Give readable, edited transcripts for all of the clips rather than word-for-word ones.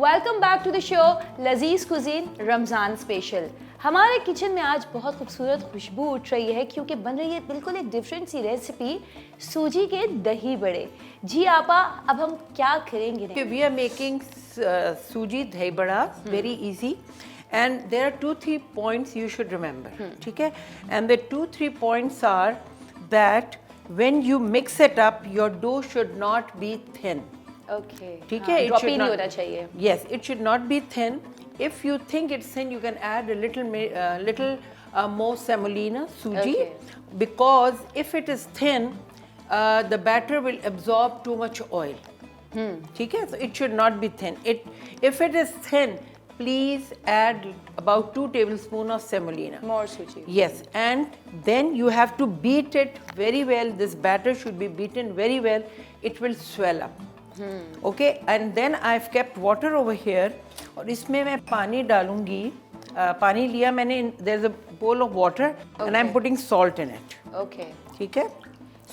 Welcome back to the شو لذیذ cuisine رمضان special. ہمارے kitchen میں آج بہت خوبصورت خوشبو اٹھ رہی ہے کیونکہ بن رہی ہے بالکل ایک ڈفرینٹ سی ریسیپی, سوجی کے دہی بڑے. جی آپا, اب ہم کیا کریں گے؟ وی آر میکنگ سوجی دہی بڑا, very easy. And there are 2-3 points you should remember. ٹھیک ہے, and the 2-3 points are that when you mix it up, your dough should not be thin. Okay. ٹھیک ہے, ڈراپی نہیں ہونا چاہیے. Yes, it should not be thin. If you think it's thin, you can add a little more semolina, suji, because if it is thin, the batter will absorb too much oil. ٹھیک ہے, so it should not be thin. If it is thin, please add about 2 tablespoons of semolina. More suji. Yes, and then you have to beat it very well. This batter should be beaten very well. It will swell up. Okay, and then I've kept water over here. اور اس میں میں پانی ڈالوں گی. پانی لیا میں نے, there's a bowl of water and I'm putting salt in it. Okay. ٹھیک ہے.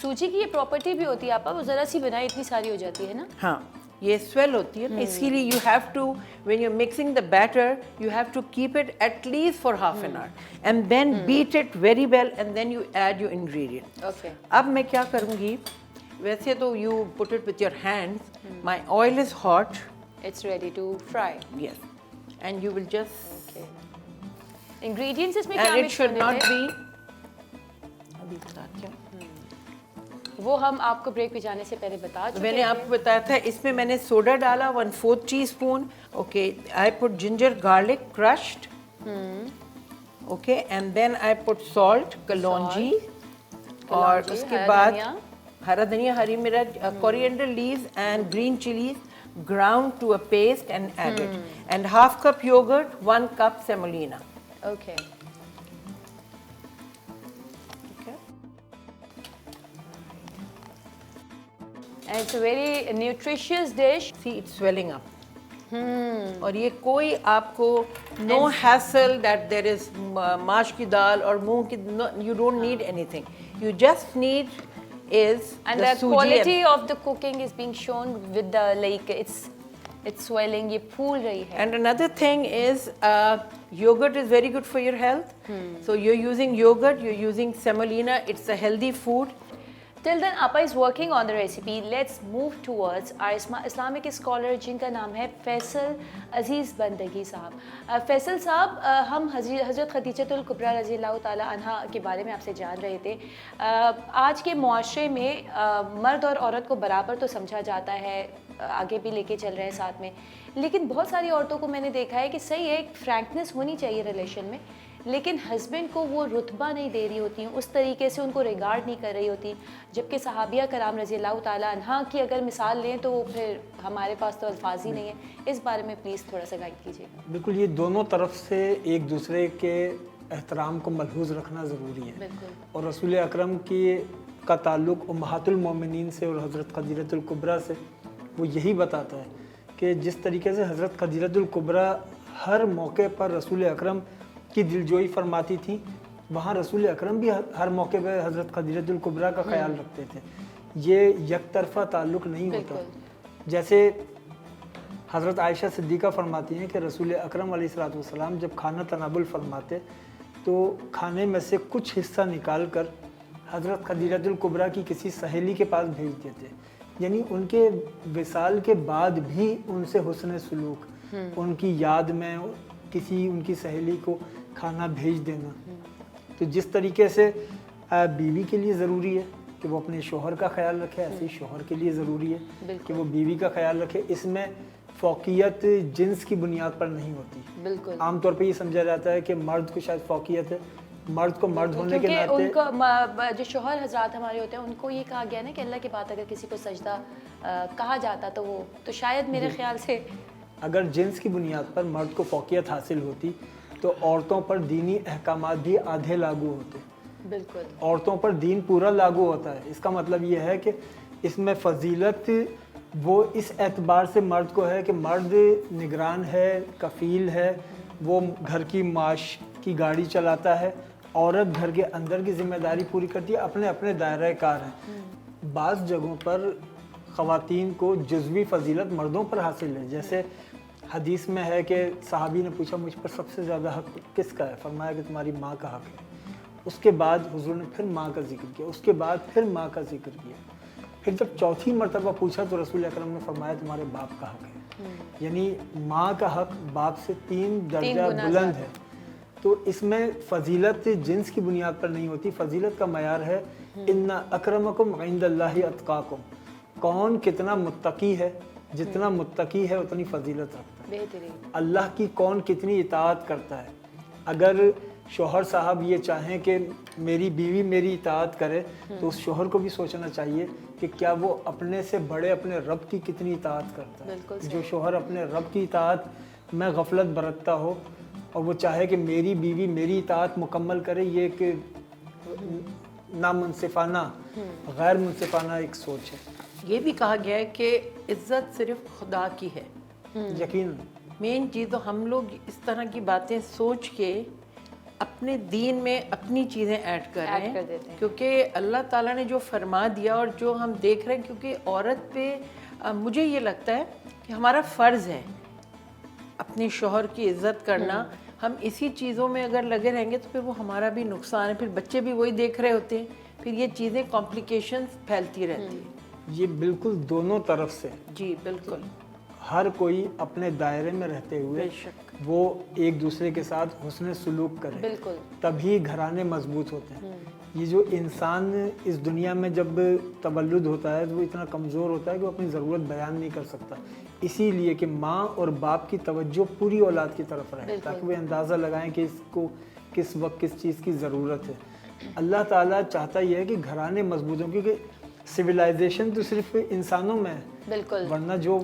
سوجی کی یہ پراپرٹی بھی ہوتی ہے آپا, وہ ذرا سی بنائی اتنی ساری ہو جاتی ہے نا. ہاں, یہ سویل ہوتی ہے نا, اسی لیے you have to, when you're mixing the batter, you have to keep it at least for half an hour and then beat it very well and then you add your ingredient. Okay. اب میں کیا کروں گی, ویسے تو you put it with your hands. My oil is hot. It's ready to fry. Yes. And you will just... Okay. Ingredients اس میں کیا And it mix should کرنے not تھے؟ be... ابھی بتاتی ہوں. وہ ہم آپ کو بریک پہ جانے سے پہلے بتا چکے میں نے آپ کو بتایا تھا, اس میں میں نے سوڈا ڈالا 1/4 teaspoon. Okay. I put ginger garlic crushed. Okay. And then I put salt, kalonji. اور اس کے بعد ہرا دھنیا, ہری مرچ, coriander leaves and green chilies ground to a paste and added. And 1/2 cup yogurt, 1 cup semolina. Okay. Okay. And it's a very nutritious dish. See, it's swelling up. اور یہ کوئی آپ کو no hassle that there is ماش کی دال اور مونگ کی, you don't need anything. You just need is And the the suji quality of the cooking is being shown with the, like, it's swelling, یہ پھول رہی ہے. And another thing is yogurt is very good for your health. So you're using yogurt, you're using semolina, it's a healthy food. Till then, Appa is working on the recipe. Let's move towards our Islamic scholar جن کا نام ہے فیصل عزیز بندگی صاحب. فیصل صاحب, ہم حضرت خدیجۃ الکبریٰ رضی اللہ تعالیٰ عنہا کے بارے میں آپ سے جان رہے تھے. آج کے معاشرے میں مرد اور عورت کو برابر تو سمجھا جاتا ہے, آگے بھی لے کے چل رہے ہیں ساتھ میں, لیکن بہت ساری عورتوں کو میں نے دیکھا ہے کہ صحیح ہے, ایک فرینکنس ہونی چاہیے ریلیشن میں, لیکن ہسبینڈ کو وہ رتبہ نہیں دے رہی ہوتی ہیں, اس طریقے سے ان کو ریگارڈ نہیں کر رہی ہوتی. جبکہ صحابیہ کرام رضی اللہ تعالیٰ عنہ کی اگر مثال لیں تو پھر ہمارے پاس تو الفاظ ہی نہیں ہیں. اس بارے میں پلیز تھوڑا سا گائیڈ کیجیے. بالکل, یہ دونوں طرف سے ایک دوسرے کے احترام کو ملحوظ رکھنا ضروری ہے. بالکل. اور رسول اکرم کا تعلق امہات المومنین سے اور حضرت خدیجۃ الکبریٰ سے وہ یہی بتاتا ہے کہ جس طریقے سے حضرت خدیجۃ الکبریٰ ہر موقع پر رسول اکرم کی دلجوئی فرماتی تھیں, وہاں رسول اکرم بھی ہر موقع پہ حضرت خدیجۃ الکبریٰ کا خیال رکھتے تھے. یہ یک طرفہ تعلق نہیں ہوتا. جیسے حضرت عائشہ صدیقہ فرماتی ہیں کہ رسول اکرم علیہ الصلوۃ والسلام جب کھانا تناول فرماتے تو کھانے میں سے کچھ حصہ نکال کر حضرت خدیجۃ الکبریٰ کی کسی سہیلی کے پاس بھیج دیتے. یعنی ان کے وصال کے بعد بھی ان سے حسن سلوک, ان کی یاد میں کسی ان کی سہیلی کو کھانا بھیج دینا. تو جس طریقے سے بیوی کے لیے ضروری ہے کہ وہ اپنے شوہر کا خیال رکھے, ایسے ہی شوہر کے لیے ضروری ہے کہ وہ بیوی کا خیال رکھے. اس میں فوقیت جنس کی بنیاد پر نہیں ہوتی. بالکل. عام طور پہ یہ سمجھا جاتا ہے کہ مرد کو شاید فوقیت ہے, مرد کو مرد ہونے کے ناطے, ان کو جو شوہر حضرات ہمارے ہوتے ہیں ان کو یہ کہا گیا نا کہ اللہ کے بعد اگر کسی کو سجدہ کہا جاتا تو وہ تو شاید میرے خیال سے اگر جنس کی بنیاد پر مرد کو فوقیت حاصل ہوتی تو عورتوں پر دینی احکامات بھی آدھے لاگو ہوتے. بالکل. عورتوں پر دین پورا لاگو ہوتا ہے. اس کا مطلب یہ ہے کہ اس میں فضیلت وہ اس اعتبار سے مرد کو ہے کہ مرد نگران ہے, کفیل ہے, وہ گھر کی معاش کی گاڑی چلاتا ہے, عورت گھر کے اندر کی ذمہ داری پوری کرتی ہے, اپنے اپنے دائرۂ کار ہیں. بعض جگہوں پر خواتین کو جزوی فضیلت مردوں پر حاصل ہے. جیسے حدیث میں ہے کہ صحابی نے پوچھا مجھ پر سب سے زیادہ حق کس کا ہے؟ فرمایا کہ تمہاری ماں کا حق ہے. اس کے بعد حضور نے پھر ماں کا ذکر کیا, اس کے بعد پھر ماں کا ذکر کیا. پھر جب چوتھی مرتبہ پوچھا تو رسول اکرم نے فرمایا تمہارے باپ کا حق ہے. یعنی ماں کا حق باپ سے 3 درجہ بلند ہے. تو اس میں فضیلت جنس کی بنیاد پر نہیں ہوتی, فضیلت کا معیار ہے ان اکرمکم عند اللہ اتقاکم. کون کتنا متقی ہے, جتنا متقی ہے اتنی فضیلت رکھتا ہے. اللہ کی کون کتنی اطاعت کرتا ہے. اگر شوہر صاحب یہ چاہیں کہ میری بیوی میری اطاعت کرے تو اس شوہر کو بھی سوچنا چاہیے کہ کیا وہ اپنے سے بڑے اپنے رب کی کتنی اطاعت کرتا ہے. جو شوہر اپنے رب کی اطاعت میں غفلت برتتا ہو اور وہ چاہے کہ میری بیوی میری اطاعت مکمل کرے, یہ کہ نامنصفانہ غیر منصفانہ ایک سوچ ہے. یہ بھی کہا گیا ہے کہ عزت صرف خدا کی ہے. یقیناً مین چیز تو ہم لوگ اس طرح کی باتیں سوچ کے اپنے دین میں اپنی چیزیں ایڈ کر رہے ہیں, کیونکہ اللہ تعالیٰ نے جو فرما دیا اور جو ہم دیکھ رہے ہیں, کیونکہ عورت پہ مجھے یہ لگتا ہے کہ ہمارا فرض ہے اپنے شوہر کی عزت کرنا. ہم اسی چیزوں میں اگر لگے رہیں گے تو پھر وہ ہمارا بھی نقصان ہے, پھر بچے بھی وہی دیکھ رہے ہوتے ہیں, پھر یہ چیزیں کمپلیکیشنز پھیلتی رہتی ہیں. یہ بالکل دونوں طرف سے, جی بالکل, ہر کوئی اپنے دائرے میں رہتے ہوئے وہ ایک دوسرے کے ساتھ حسن سلوک کرے, تبھی گھرانے مضبوط ہوتے ہیں. یہ جو انسان اس دنیا میں جب تولد ہوتا ہے تو وہ اتنا کمزور ہوتا ہے کہ وہ اپنی ضرورت بیان نہیں کر سکتا. اسی لیے کہ ماں اور باپ کی توجہ پوری اولاد کی طرف رہے تاکہ وہ اندازہ لگائیں کہ اس کو کس وقت کس چیز کی ضرورت ہے. اللہ تعالیٰ چاہتا یہ ہے کہ گھرانے مضبوط ہوں, کیونکہ سویلائزیشن تو صرف انسانوں میں ہے, ورنہ جو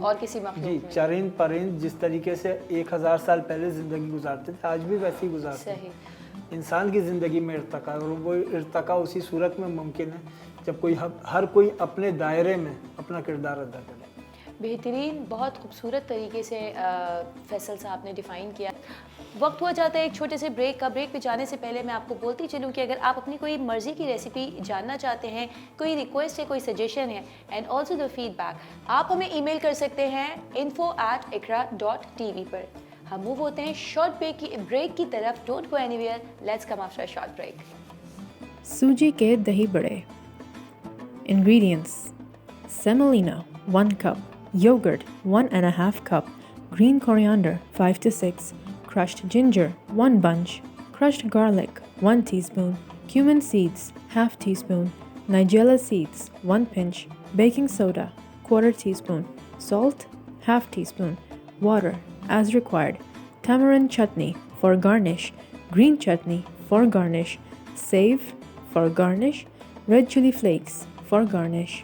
جی چرند پرند جس طریقے سے 1000 سال پہلے زندگی گزارتے تھے آج بھی ویسے ہی گزارتے ہیں. انسان کی زندگی میں ارتقا, اور وہ ارتقا اسی صورت میں ممکن ہے جب ہر کوئی اپنے دائرے میں اپنا کردار ادا کرے. بہترین, بہت خوبصورت طریقے سے فیصل صاحب نے ڈیفائن کیا. وقت ہوا جاتا ہے ایک چھوٹے سے بریک کا. بریک پہ جانے سے پہلے میں آپ کو بولتی چلوں کہ اگر آپ اپنی کوئی مرضی کی ریسیپی جاننا چاہتے ہیں, کوئی ریکویسٹ ہے, کوئی سجیشن ہے, اینڈ آلسو دا فیڈ بیک, آپ ہمیں ای میل کر سکتے ہیں info@iqra.tv پر. ہم موو ہوتے ہیں شارٹ بریک کی طرف. Don't go anywhere, let's come after short break. سوجی کے dahi bade. Ingredients: semolina 1 cup, yogurt 1.5 cup, green coriander 5 to 6, crushed ginger 1 bunch, crushed garlic 1 teaspoon, cumin seeds ½ teaspoon, nigella seeds 1 pinch, baking soda 1/4 teaspoon, salt ½ teaspoon, water as required, tamarind chutney for garnish, green chutney for garnish, save for garnish, red chili flakes for garnish.